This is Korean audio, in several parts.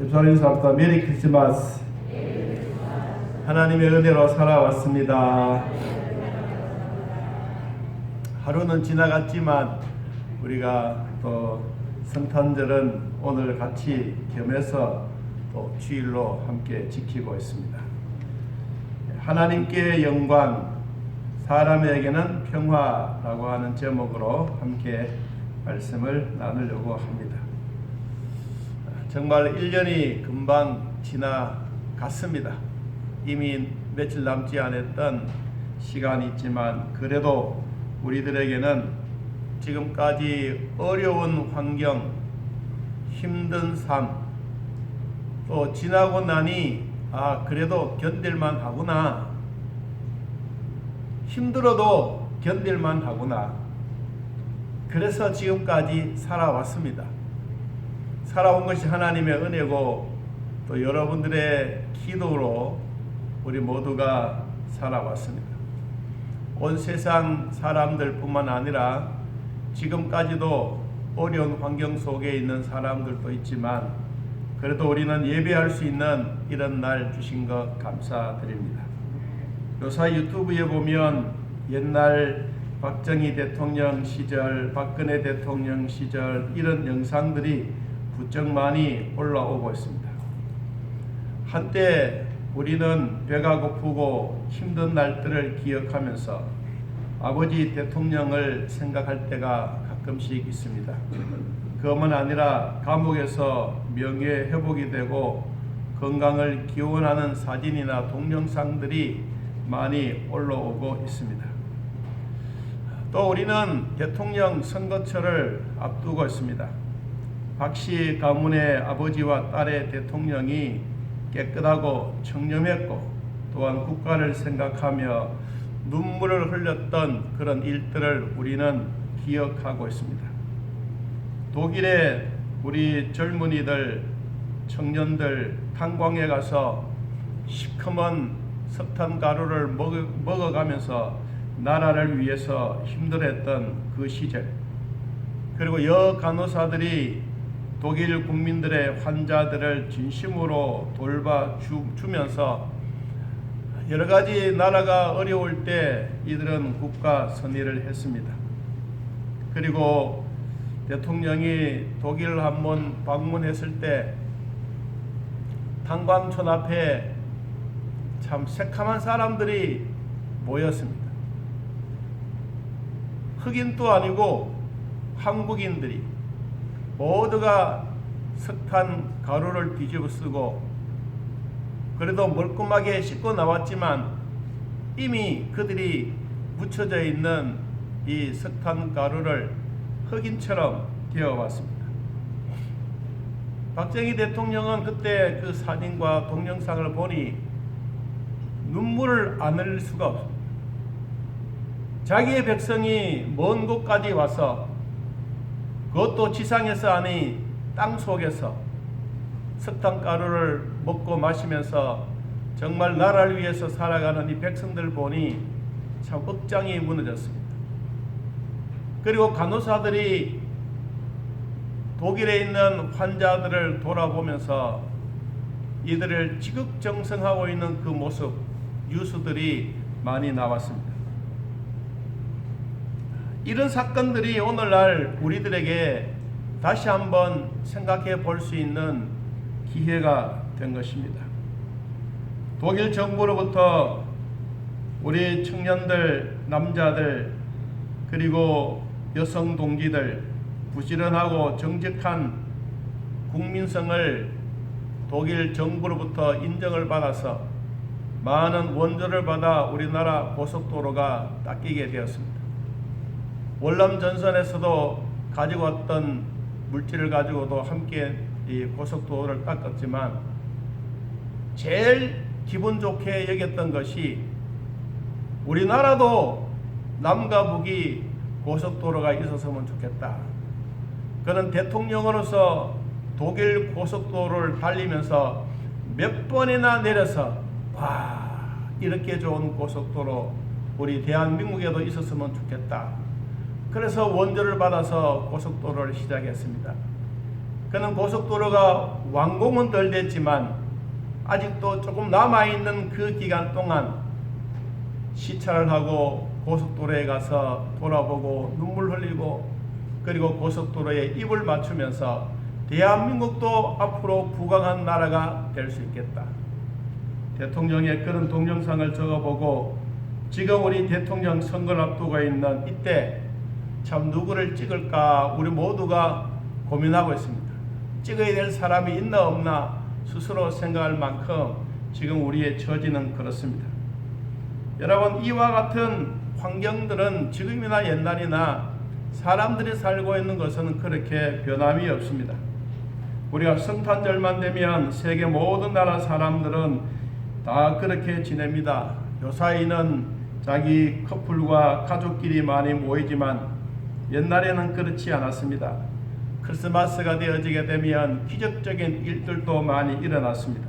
집사람 인사합니다. 메리 크리스마스. 하나님의 은혜로 살아왔습니다. 하루는 지나갔지만 우리가 또 성탄절은 오늘 같이 겸해서 또 주일로 함께 지키고 있습니다. 하나님께 영광, 사람에게는 평화라고 하는 제목으로 함께 말씀을 나누려고 합니다. 정말 1년이 금방 지나갔습니다. 이미 며칠 남지 않았던 시간이 있지만 그래도 우리들에게는 지금까지 어려운 환경, 힘든 삶, 또 지나고 나니 그래도 견딜만 하구나, 힘들어도 견딜만 하구나, 그래서 지금까지 살아왔습니다. 살아온 것이 하나님의 은혜고 또 여러분들의 기도로 우리 모두가 살아왔습니다. 온 세상 사람들뿐만 아니라 지금까지도 어려운 환경 속에 있는 사람들도 있지만 그래도 우리는 예배할 수 있는 이런 날 주신 것 감사드립니다. 요사 유튜브에 보면 옛날 박정희 대통령 시절, 박근혜 대통령 시절 이런 영상들이 부쩍 많이 올라오고 있습니다. 한때 우리는 배가 고프고 힘든 날들을 기억하면서 아버지 대통령을 생각할 때가 가끔씩 있습니다. 그것만 아니라 감옥에서 명예 회복이 되고 건강을 기원하는 사진이나 동영상들이 많이 올라오고 있습니다. 또 우리는 대통령 선거철을 앞두고 있습니다. 박씨 가문의 아버지와 딸의 대통령이 깨끗하고 청렴했고 또한 국가를 생각하며 눈물을 흘렸던 그런 일들을 우리는 기억하고 있습니다. 독일의 우리 젊은이들, 청년들 탄광에 가서 시커먼 석탄 가루를 먹어가면서 나라를 위해서 힘들었던 그 시절, 그리고 간호사들이 독일 국민들의 환자들을 진심으로 돌봐주면서 여러 가지 나라가 어려울 때 이들은 국가 선의를 했습니다. 그리고 대통령이 독일을 한번 방문했을 때 탄광촌 앞에 참 새카만 사람들이 모였습니다. 흑인도 아니고 한국인들이 모두가 석탄 가루를 뒤집어 쓰고 그래도 멀끔하게 씻고 나왔지만 이미 그들이 묻혀져 있는 이 석탄 가루를 흑인처럼 되어왔습니다. 박정희 대통령은 그때 그 사진과 동영상을 보니 눈물을 안 흘릴 수가 없습니다. 자기의 백성이 먼 곳까지 와서 그것도 지상에서 아니 땅 속에서 석탄가루를 먹고 마시면서 정말 나라를 위해서 살아가는 이 백성들 보니 참 억장이 무너졌습니다. 그리고 간호사들이 독일에 있는 환자들을 돌아보면서 이들을 지극정성하고 있는 그 모습, 뉴스들이 많이 나왔습니다. 이런 사건들이 오늘날 우리들에게 다시 한번 생각해 볼 수 있는 기회가 된 것입니다. 독일 정부로부터 우리 청년들, 남자들, 그리고 여성 동지들, 부지런하고 정직한 국민성을 독일 정부로부터 인정을 받아서 많은 원조를 받아 우리나라 고속도로가 닦이게 되었습니다. 월남 전선에서도 가지고 왔던 물질을 가지고도 함께 이 고속도로를 닦았지만 제일 기분 좋게 여겼던 것이 우리나라도 남과 북이 고속도로가 있었으면 좋겠다. 그는 대통령으로서 독일 고속도로를 달리면서 몇 번이나 내려서 이렇게 좋은 고속도로 우리 대한민국에도 있었으면 좋겠다. 그래서 원조를 받아서 고속도로를 시작했습니다. 그는 고속도로가 완공은 덜 됐지만 아직도 조금 남아있는 그 기간 동안 시찰을 하고 고속도로에 가서 돌아보고 눈물 흘리고 그리고 고속도로에 입을 맞추면서 대한민국도 앞으로 부강한 나라가 될 수 있겠다. 대통령의 그런 동영상을 적어보고 지금 우리 대통령 선거를 앞두고 있는 이때 참 누구를 찍을까 우리 모두가 고민하고 있습니다. 찍어야 될 사람이 있나 없나 스스로 생각할 만큼 지금 우리의 처지는 그렇습니다. 여러분, 이와 같은 환경들은 지금이나 옛날이나 사람들이 살고 있는 것은 그렇게 변함이 없습니다. 우리가 성탄절만 되면 세계 모든 나라 사람들은 다 그렇게 지냅니다. 요사이는 자기 커플과 가족끼리 많이 모이지만 옛날에는 그렇지 않았습니다. 크리스마스가 되어지게 되면 기적적인 일들도 많이 일어났습니다.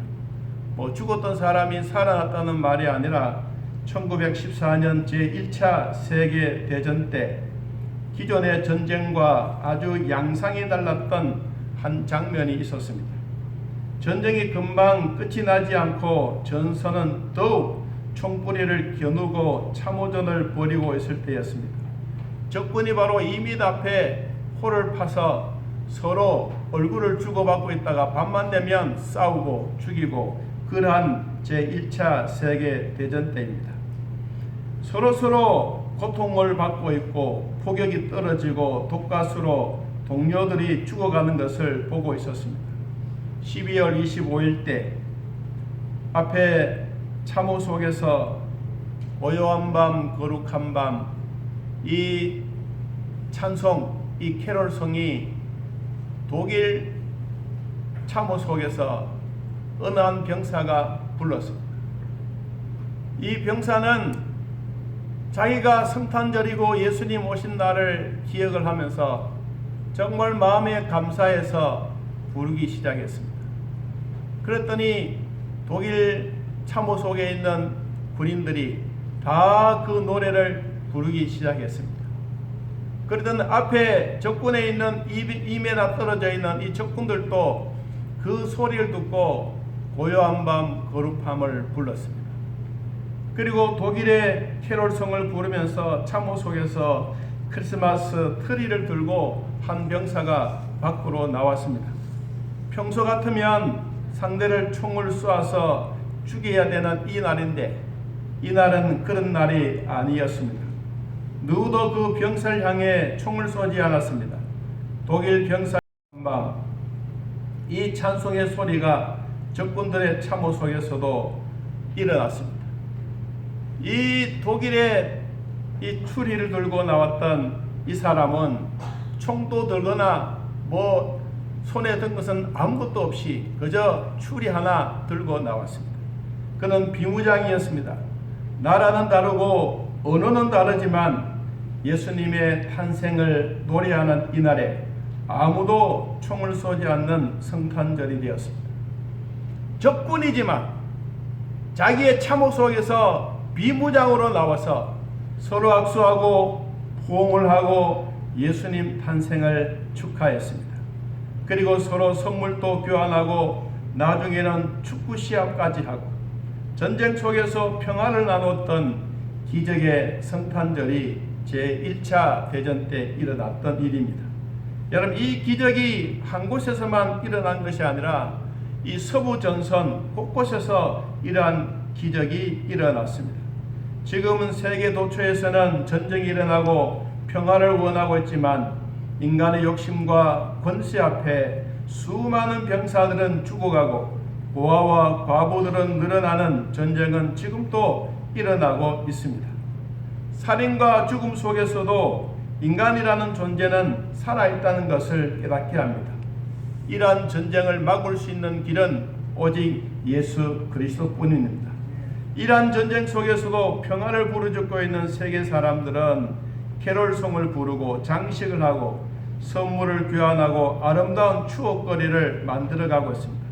죽었던 사람이 살아났다는 말이 아니라 1914년 제1차 세계대전 때 기존의 전쟁과 아주 양상이 달랐던 한 장면이 있었습니다. 전쟁이 금방 끝이 나지 않고 전선은 더욱 총뿌리를 겨누고 참호전을 벌이고 있을 때였습니다. 적군이 바로 2m 앞에 홀을 파서 서로 얼굴을 주고받고 있다가 밤만 되면 싸우고 죽이고 그러한 제1차 세계대전 때입니다. 서로 고통을 받고 있고 폭격이 떨어지고 독가스로 동료들이 죽어가는 것을 보고 있었습니다. 12월 25일 때 앞에 참호 속에서 고요한 밤 거룩한 밤 이 찬송 이 캐롤송이 독일 참호 속에서 어느 한 병사가 불렀습니다. 이 병사는 자기가 성탄절이고 예수님 오신 날을 기억을 하면서 정말 마음에 감사해서 부르기 시작했습니다. 그랬더니 독일 참호 속에 있는 군인들이 다 그 노래를 부르기 시작했습니다. 그러던 앞에 적군에 있는 2m 떨어져 있는 이 적군들도 그 소리를 듣고 고요한 밤 거룩함을 불렀습니다. 그리고 독일의 캐롤송을 부르면서 참호 속에서 크리스마스 트리를 들고 한 병사가 밖으로 나왔습니다. 평소 같으면 상대를 총을 쏘아서 죽여야 되는 이 날인데 이날은 그런 날이 아니었습니다. 누구도 그 병사를 향해 총을 쏘지 않았습니다. 독일 병사 밤 이 찬송의 소리가 적군들의 참호 속에서도 일어났습니다. 이 독일의 이 추리를 들고 나왔던 이 사람은 총도 들거나 손에 든 것은 아무것도 없이 그저 추리 하나 들고 나왔습니다. 그는 비무장이었습니다. 나라는 다르고 언어는 다르지만 예수님의 탄생을 노래하는 이날에 아무도 총을 쏘지 않는 성탄절이 되었습니다. 적군이지만 자기의 참호 속에서 비무장으로 나와서 서로 악수하고 포옹을 하고 예수님 탄생을 축하했습니다. 그리고 서로 선물도 교환하고 나중에는 축구 시합까지 하고 전쟁 속에서 평화를 나눴던 기적의 성탄절이 제1차 대전 때 일어났던 일입니다. 여러분, 이 기적이 한 곳에서만 일어난 것이 아니라 이 서부 전선 곳곳에서 이러한 기적이 일어났습니다. 지금은 세계 도처에서는 전쟁이 일어나고 평화를 원하고 있지만 인간의 욕심과 권세 앞에 수많은 병사들은 죽어가고 고아와 과부들은 늘어나는 전쟁은 지금도 일어나고 있습니다. 살인과 죽음 속에서도 인간이라는 존재는 살아있다는 것을 깨닫게 합니다. 이러한 전쟁을 막을 수 있는 길은 오직 예수 그리스도뿐입니다. 이러한 전쟁 속에서도 평화를 부르짖고 있는 세계 사람들은 캐롤송을 부르고 장식을 하고 선물을 교환하고 아름다운 추억거리를 만들어가고 있습니다.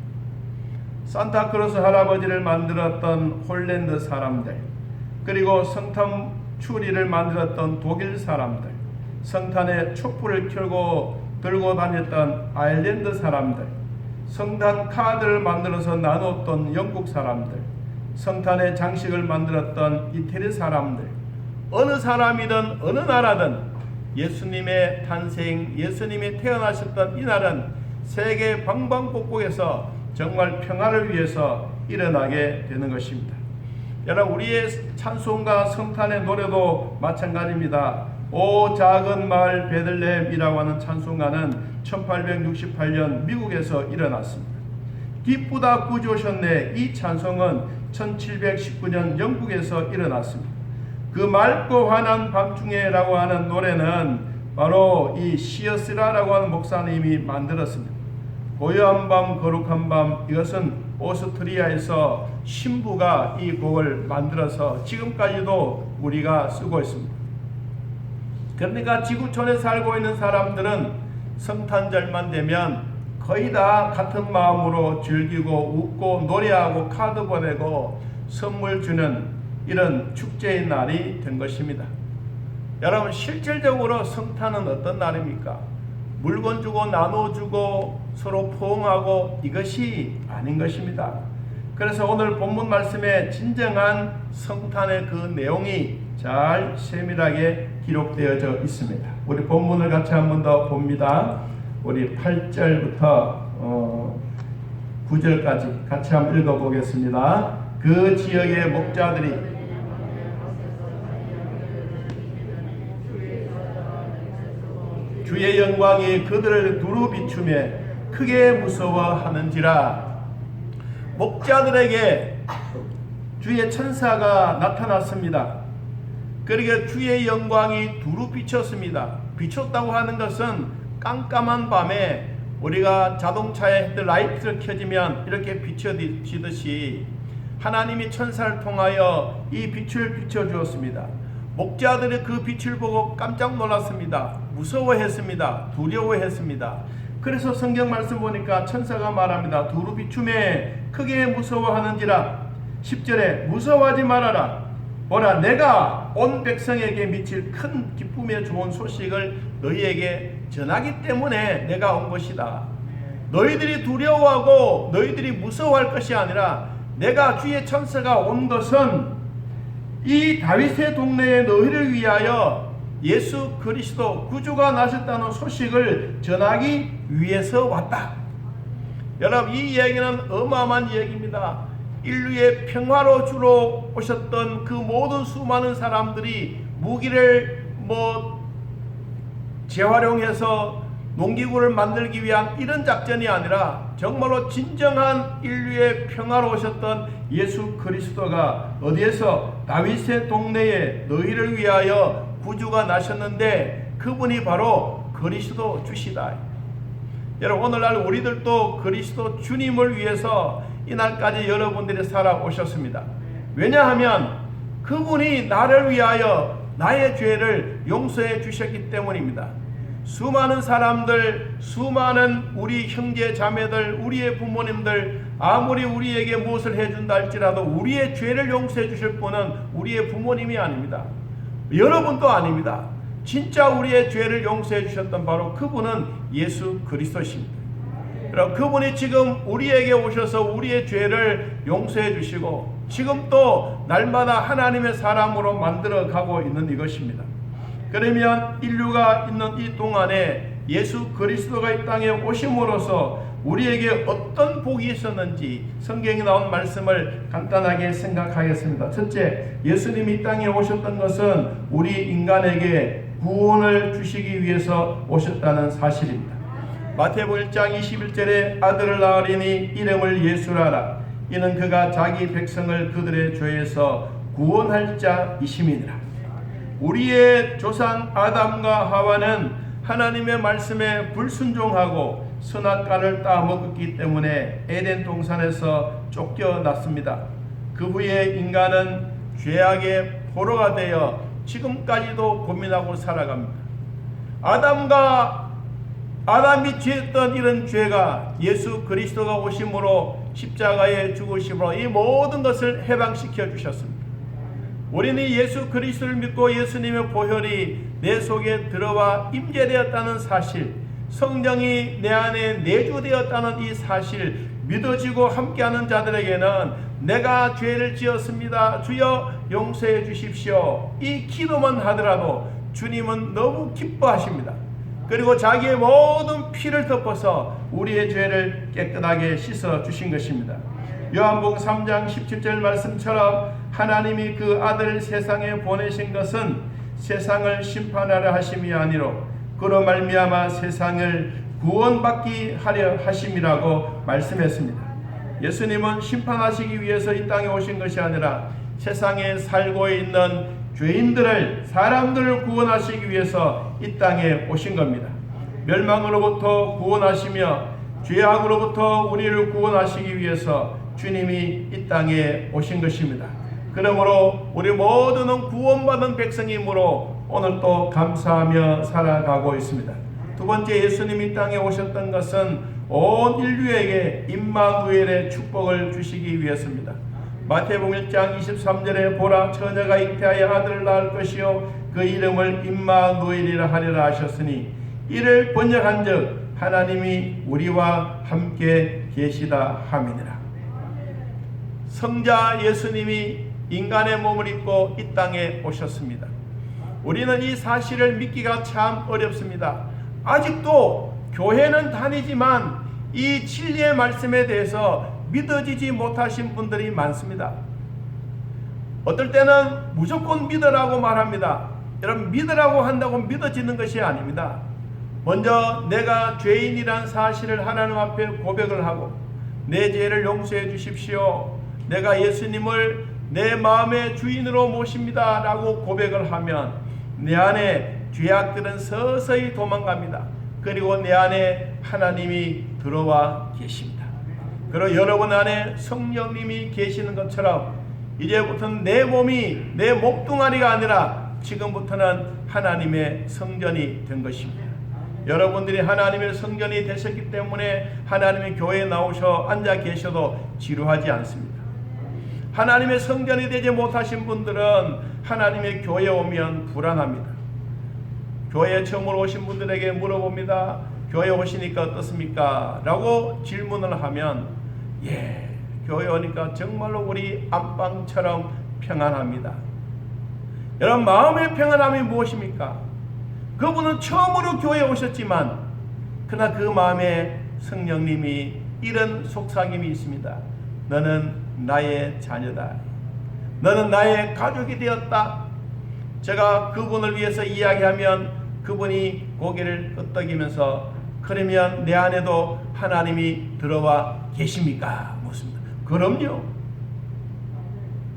산타크로스 할아버지를 만들었던 홀랜드 사람들, 그리고 성탄 추리를 만들었던 독일 사람들, 성탄에 촛불을 켜고 들고 다녔던 아일랜드 사람들, 성탄 카드를 만들어서 나눴던 영국 사람들, 성탄의 장식을 만들었던 이태리 사람들, 어느 사람이든 어느 나라든 예수님의 탄생, 예수님이 태어나셨던 이날은 세계 방방곡곡에서 정말 평화를 위해서 일어나게 되는 것입니다. 여러분, 우리의 찬송가 성탄의 노래도 마찬가지입니다. 오 작은 마을 베들레헴이라고 하는 찬송가는 1868년 미국에서 일어났습니다. 기쁘다 구주 오셨네, 이 찬송은 1719년 영국에서 일어났습니다. 그 맑고 환한 밤중에라고 하는 노래는 바로 이 시어스라라고 하는 목사님이 만들었습니다. 고요한 밤 거룩한 밤, 이것은 오스트리아에서 신부가 이 곡을 만들어서 지금까지도 우리가 쓰고 있습니다. 그러니까 지구촌에 살고 있는 사람들은 성탄절만 되면 거의 다 같은 마음으로 즐기고 웃고 노래하고 카드 보내고 선물 주는 이런 축제의 날이 된 것입니다. 여러분, 실질적으로 성탄은 어떤 날입니까? 물건 주고 나눠주고 서로 포옹하고 이것이 아닌 것입니다. 그래서 오늘 본문 말씀에 진정한 성탄의 그 내용이 잘 세밀하게 기록되어져 있습니다. 우리 본문을 같이 한 번 더 봅니다. 우리 8절부터 9절까지 같이 한번 읽어보겠습니다. 그 지역의 목자들이 주의 영광이 그들을 두루 비추며 크게 무서워하는지라. 목자들에게 주의 천사가 나타났습니다. 그러게 주의 영광이 두루 비쳤습니다. 비쳤다고 하는 것은 깜깜한 밤에 우리가 자동차의 헤드라이트를 켜지면 이렇게 비춰지듯이 하나님이 천사를 통하여 이 빛을 비춰주었습니다. 목자들이 그 빛을 보고 깜짝 놀랐습니다. 무서워했습니다. 두려워했습니다. 그래서 성경 말씀 보니까 천사가 말합니다. 두루 비춤에 크게 무서워하는지라. 10절에 무서워하지 말아라. 보라, 내가 온 백성에게 미칠 큰 기쁨의 좋은 소식을 너희에게 전하기 때문에 내가 온 것이다. 너희들이 두려워하고 너희들이 무서워할 것이 아니라 내가 주의 천사가 온 것은 이 다윗의 동네에 너희를 위하여 예수 그리스도 구주가 나셨다는 소식을 전하기 위해서 왔다. 여러분, 이 얘기는 어마어마한 얘기입니다. 인류의 평화로 주로 오셨던 그 모든 수많은 사람들이 무기를 재활용해서 농기구를 만들기 위한 이런 작전이 아니라 정말로 진정한 인류의 평화로 오셨던 예수 그리스도가 어디에서 다윗의 동네에 너희를 위하여 구주가 나셨는데 그분이 바로 그리스도 주시다. 여러분, 오늘날 우리들도 그리스도 주님을 위해서 이날까지 여러분들이 살아오셨습니다. 왜냐하면 그분이 나를 위하여 나의 죄를 용서해 주셨기 때문입니다. 수많은 사람들, 수많은 우리 형제 자매들, 우리의 부모님들 아무리 우리에게 무엇을 해준다 할지라도 우리의 죄를 용서해 주실 분은 우리의 부모님이 아닙니다. 여러분도 아닙니다. 진짜 우리의 죄를 용서해 주셨던 바로 그분은 예수 그리스도십니다. 여러분, 그분이 지금 우리에게 오셔서 우리의 죄를 용서해 주시고 지금 또 날마다 하나님의 사람으로 만들어 가고 있는 이것입니다. 그러면 인류가 있는 이 동안에 예수 그리스도가 이 땅에 오심으로써 우리에게 어떤 복이 있었는지 성경에 나온 말씀을 간단하게 생각하겠습니다. 첫째, 예수님이 이 땅에 오셨던 것은 우리 인간에게 구원을 주시기 위해서 오셨다는 사실입니다. 마태복음 1장 21절에 아들을 낳으리니 이름을 예수라 하라. 이는 그가 자기 백성을 그들의 죄에서 구원할 자이심이니라. 우리의 조상 아담과 하와는 하나님의 말씀에 불순종하고 선악과를 따먹었기 때문에 에덴 동산에서 쫓겨났습니다. 그 후에 인간은 죄악의 포로가 되어 지금까지도 고민하고 살아갑니다. 아담이 죄했던 이런 죄가 예수 그리스도가 오심으로 십자가에 죽으심으로 이 모든 것을 해방시켜 주셨습니다. 우리는 예수 그리스도를 믿고 예수님의 보혈이 내 속에 들어와 임재되었다는 사실, 성령이 내 안에 내주되었다는 이 사실 믿어지고 함께하는 자들에게는 내가 죄를 지었습니다, 주여 용서해 주십시오, 이 기도만 하더라도 주님은 너무 기뻐하십니다. 그리고 자기의 모든 피를 덮어서 우리의 죄를 깨끗하게 씻어 주신 것입니다. 요한복음 3장 17절 말씀처럼 하나님이 그 아들을 세상에 보내신 것은 세상을 심판하려 하심이 아니로 그로 말미암아 세상을 구원받게 하려 하심이라고 말씀했습니다. 예수님은 심판하시기 위해서 이 땅에 오신 것이 아니라 세상에 살고 있는 죄인들을, 사람들을 구원하시기 위해서 이 땅에 오신 겁니다. 멸망으로부터 구원하시며 죄악으로부터 우리를 구원하시기 위해서 주님이 이 땅에 오신 것입니다. 그러므로 우리 모두는 구원받은 백성이므로 오늘 또 감사하며 살아가고 있습니다. 두 번째, 예수님이 이 땅에 오셨던 것은 온 인류에게 임마누엘의 축복을 주시기 위해서입니다. 마태복음 1장 23절에 보라, 처녀가 잉태하여 아들을 낳을 것이요 그 이름을 임마누엘이라 하리라 하셨으니 이를 번역한즉 하나님이 우리와 함께 계시다 함이니라. 성자 예수님이 인간의 몸을 입고 이 땅에 오셨습니다. 우리는 이 사실을 믿기가 참 어렵습니다. 아직도 교회는 다니지만 이 진리의 말씀에 대해서 믿어지지 못하신 분들이 많습니다. 어떨 때는 무조건 믿으라고 말합니다. 여러분, 믿으라고 한다고 믿어지는 것이 아닙니다. 먼저 내가 죄인이란 사실을 하나님 앞에 고백을 하고 내 죄를 용서해 주십시오, 내가 예수님을 내 마음의 주인으로 모십니다 라고 고백을 하면 내 안에 죄악들은 서서히 도망갑니다. 그리고 내 안에 하나님이 들어와 계십니다. 그리고 여러분 안에 성령님이 계시는 것처럼 이제부터는 내 몸이 내 목뚱아리가 아니라 지금부터는 하나님의 성전이 된 것입니다. 여러분들이 하나님의 성전이 되셨기 때문에 하나님의 교회에 나오셔 앉아 계셔도 지루하지 않습니다. 하나님의 성전이 되지 못하신 분들은 하나님의 교회에 오면 불안합니다. 교회에 처음으로 오신 분들에게 물어봅니다. 교회 오시니까 어떻습니까? 라고 질문을 하면 교회 오니까 정말로 우리 안방처럼 평안합니다. 여러분, 마음의 평안함이 무엇입니까? 그분은 처음으로 교회에 오셨지만 그러나 그 마음에 성령님이 이런 속삭임이 있습니다. 너는 나의 자녀다. 너는 나의 가족이 되었다. 제가 그분을 위해서 이야기하면 그분이 고개를 끄덕이면서 그러면 내 안에도 하나님이 들어와 계십니까? 묻습니다. 그럼요.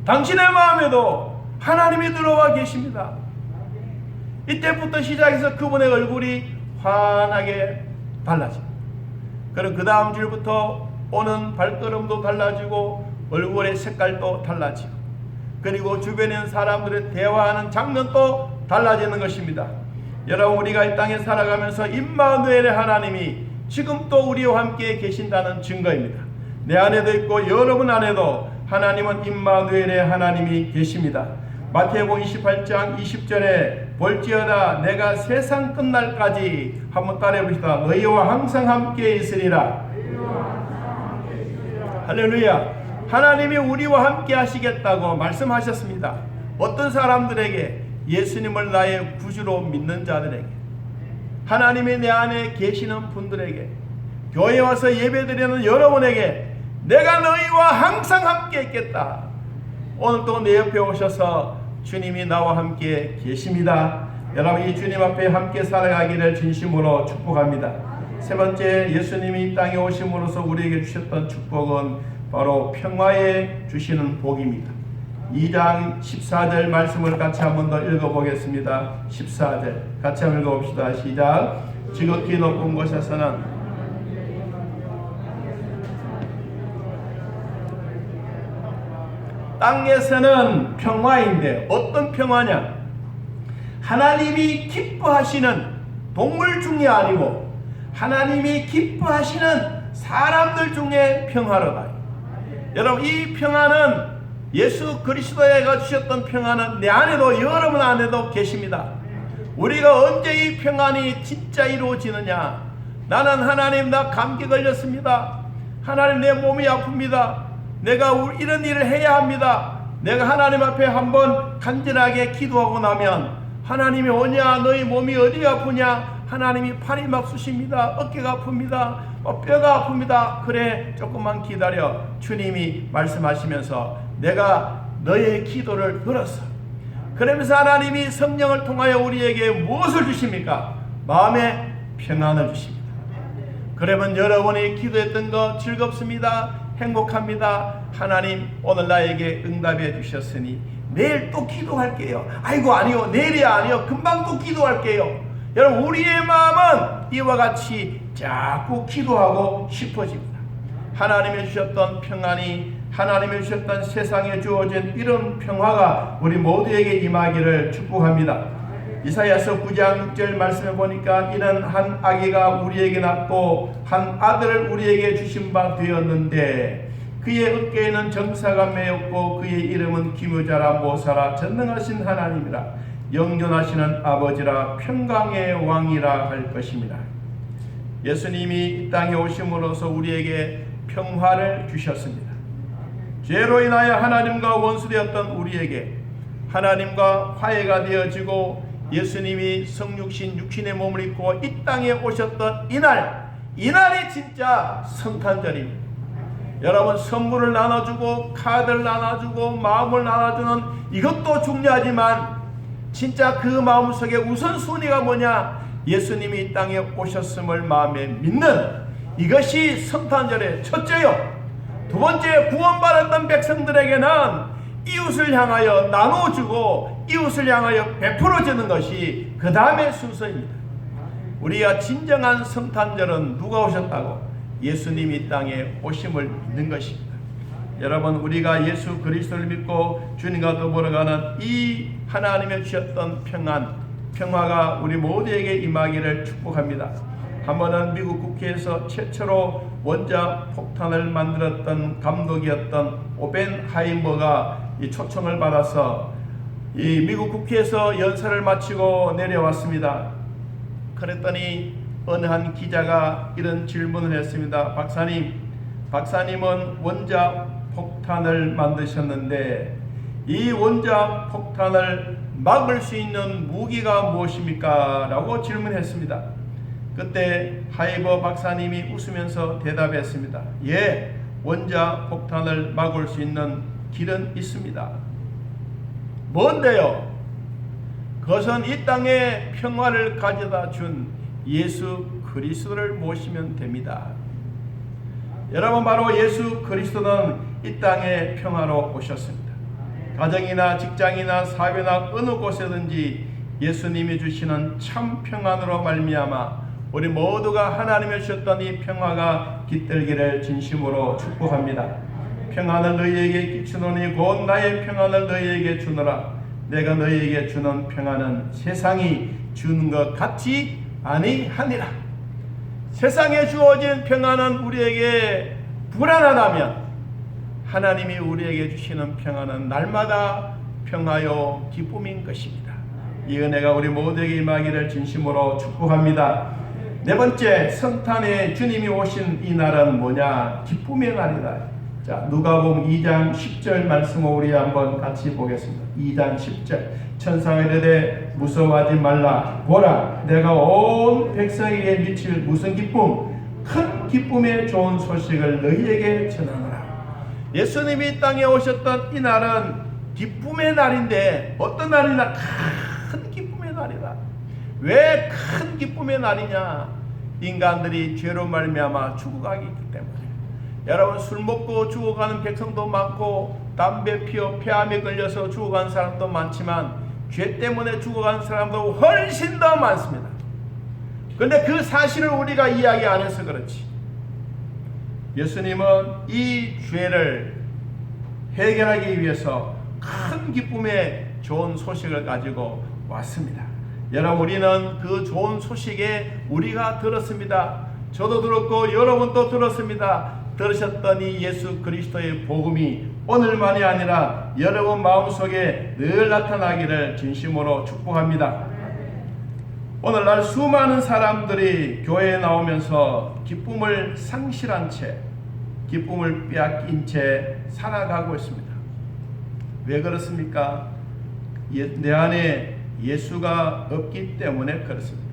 당신의 마음에도 하나님이 들어와 계십니다. 이때부터 시작해서 그분의 얼굴이 환하게 달라집니다. 그럼 그 다음 주부터 오는 발걸음도 달라지고 얼굴의 색깔도 달라지고 그리고 주변에 있는 사람들의 대화하는 장면도 달라지는 것입니다. 여러분, 우리가 이 땅에 살아가면서 임마누엘의 하나님이 지금 또 우리와 함께 계신다는 증거입니다. 내 안에도 있고 여러분 안에도 하나님은 임마누엘의 하나님이 계십니다. 마태복음 28장 20절에 볼지어다 내가 세상 끝날까지, 한번 따라해 봅시다. 너희와 항상 함께 있으리라. 할렐루야. 하나님이 우리와 함께 하시겠다고 말씀하셨습니다. 어떤 사람들에게? 예수님을 나의 구주로 믿는 자들에게, 하나님이 내 안에 계시는 분들에게, 교회에 와서 예배드리는 여러분에게 내가 너희와 항상 함께 있겠다. 오늘 또 내 옆에 오셔서 주님이 나와 함께 계십니다. 여러분, 이 주님 앞에 함께 살아가기를 진심으로 축복합니다. 세 번째, 예수님이 이 땅에 오심으로써 우리에게 주셨던 축복은 바로 평화에 주시는 복입니다. 2장 14절 말씀을 같이 한 번 더 읽어보겠습니다. 14절 같이 한번 읽어봅시다. 시작. 지극히 높은 곳에서는 땅에서는 평화인데 어떤 평화냐? 하나님이 기뻐하시는 동물 중에 아니고 하나님이 기뻐하시는 사람들 중에 평화로다. 여러분, 이 평화는 예수 그리스도가 주셨던 평안은 내 안에도 여러분 안에도 계십니다. 우리가 언제 이 평안이 진짜 이루어지느냐? 나는 하나님 나 감기 걸렸습니다. 하나님 내 몸이 아픕니다. 내가 이런 일을 해야 합니다. 내가 하나님 앞에 한번 간절하게 기도하고 나면 하나님이 오냐 너희 몸이 어디가 아프냐 하나님이 팔이 막 쑤십니다. 어깨가 아픕니다. 뼈가 아픕니다. 그래 조금만 기다려. 주님이 말씀하시면서 내가 너의 기도를 들었어. 그러면서 하나님이 성령을 통하여 우리에게 무엇을 주십니까? 마음의 평안을 주십니다. 그러면 여러분이 기도했던 거 즐겁습니다. 행복합니다. 하나님 오늘 나에게 응답해 주셨으니 내일 또 기도할게요. 아이고 아니요 내일이 아니요 금방 또 기도할게요. 여러분 우리의 마음은 이와 같이 자꾸 기도하고 싶어집니다. 하나님이 주셨던 평안이 하나님이 주셨던 세상에 주어진 이런 평화가 우리 모두에게 임하기를 축복합니다. 이사야서 9장 6절 말씀해 보니까 이는 한 아기가 우리에게 낳고 한 아들을 우리에게 주신 바 되었는데 그의 어깨에는 정사가 매였고 그의 이름은 기묘자라 모사라 전능하신 하나님이라 영존하시는 아버지라 평강의 왕이라 할 것입니다. 예수님이 이 땅에 오심으로써 우리에게 평화를 주셨습니다. 죄로 인하여 하나님과 원수되었던 우리에게 하나님과 화해가 되어지고 예수님이 성육신 육신의 몸을 입고 이 땅에 오셨던 이날이 진짜 성탄절입니다. 여러분 선물을 나눠주고 카드를 나눠주고 마음을 나눠주는 이것도 중요하지만 진짜 그 마음속에 우선순위가 뭐냐? 예수님이 이 땅에 오셨음을 마음에 믿는 이것이 성탄절의 첫째요. 두 번째, 구원받았던 백성들에게는 이웃을 향하여 나눠주고 이웃을 향하여 베풀어주는 것이 그 다음의 순서입니다. 우리가 진정한 성탄절은 누가 오셨다고? 예수님이 이 땅에 오심을 믿는 것입니다. 여러분 우리가 예수 그리스도를 믿고 주님과 더불어 가는 이 하나님의 주셨던 평화가 우리 모두에게 임하기를 축복합니다. 한 번은 미국 국회에서 최초로 원자 폭탄을 만들었던 감독이었던 오펜하이머가 이 초청을 받아서 이 미국 국회에서 연설을 마치고 내려왔습니다. 그랬더니 어느 한 기자가 이런 질문을 했습니다. 박사님은 원자 폭탄을 만드셨는데 이 원자 폭탄을 막을 수 있는 무기가 무엇입니까? 라고 질문했습니다. 그때 하이버 박사님이 웃으면서 대답했습니다. 예, 원자 폭탄을 막을 수 있는 길은 있습니다. 뭔데요? 그것은 이 땅에 평화를 가져다 준 예수 그리스도를 모시면 됩니다. 여러분 바로 예수 그리스도는 이 땅에 평화로 오셨습니다. 가정이나 직장이나 사회나 어느 곳에든지 예수님이 주시는 참 평안으로 말미암아 우리 모두가 하나님이 주셨던 이 평화가 깃들기를 진심으로 축복합니다. 평안을 너희에게 끼치노니 곧 나의 평안을 너희에게 주노라. 내가 너희에게 주는 평안은 세상이 주는 것 같지 아니하니라. 세상에 주어진 평안은 우리에게 불안하다면 하나님이 우리에게 주시는 평안은 날마다 평화요 기쁨인 것입니다. 이 은혜가 우리 모두에게 임하기를 진심으로 축복합니다. 네 번째, 성탄에 주님이 오신 이 날은 뭐냐? 기쁨의 날이다. 자, 누가복음 2장 10절 말씀을 우리 한번 같이 보겠습니다. 2장 10절. 천사가 이르되 무서워하지 말라. 보라, 내가 온 백성에게 미칠 무슨 기쁨? 큰 기쁨의 좋은 소식을 너희에게 전하노라. 예수님이 이 땅에 오셨던 이 날은 기쁨의 날인데 어떤 날이냐? 큰 기쁨의 날이다. 왜 큰 기쁨의 날이냐? 인간들이 죄로 말미암아 죽어가기 때문에. 여러분 술 먹고 죽어가는 백성도 많고 담배 피워 폐암에 걸려서 죽어간 사람도 많지만 죄 때문에 죽어간 사람도 훨씬 더 많습니다. 그런데 그 사실을 우리가 이야기 안 해서 그렇지. 예수님은 이 죄를 해결하기 위해서 큰 기쁨의 좋은 소식을 가지고 왔습니다. 여러분 우리는 그 좋은 소식에 우리가 들었습니다. 저도 들었고 여러분도 들었습니다. 들으셨던 이 예수 그리스도의 복음이 오늘만이 아니라 여러분 마음속에 늘 나타나기를 진심으로 축복합니다. 오늘날 수많은 사람들이 교회에 나오면서 기쁨을 상실한 채, 기쁨을 빼앗긴 채 살아가고 있습니다. 왜 그렇습니까? 내 안에 예수가 없기 때문에 그렇습니다.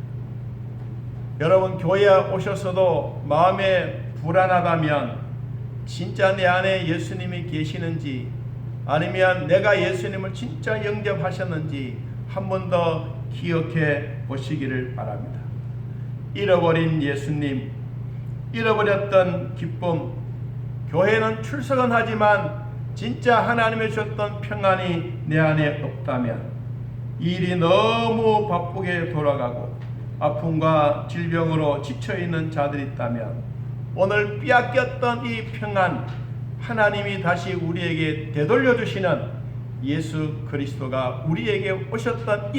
여러분, 교회에 오셔서도 마음에 불안하다면 진짜 내 안에 예수님이 계시는지, 아니면 내가 예수님을 진짜 영접하셨는지 한 번 더 기억해 보시기를 바랍니다. 잃어버린 예수님, 잃어버렸던 기쁨, 교회는 출석은 하지만 진짜 하나님의 주셨던 평안이 내 안에 없다면, 일이 너무 바쁘게 돌아가고 아픔과 질병으로 지쳐있는 자들이 있다면, 오늘 빼앗겼던 이 평안, 하나님이 다시 우리에게 되돌려 주시는 예수 그리스도가 우리에게 오셨던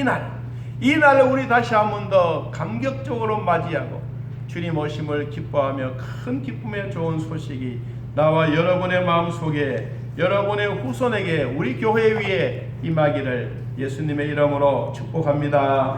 이날을 우리 다시 한 번 더 감격적으로 맞이하고 주님 오심을 기뻐하며 큰 기쁨의 좋은 소식이 나와 여러분의 마음속에, 여러분의 후손에게, 우리 교회 위에 임하기를 예수님의 이름으로 축복합니다.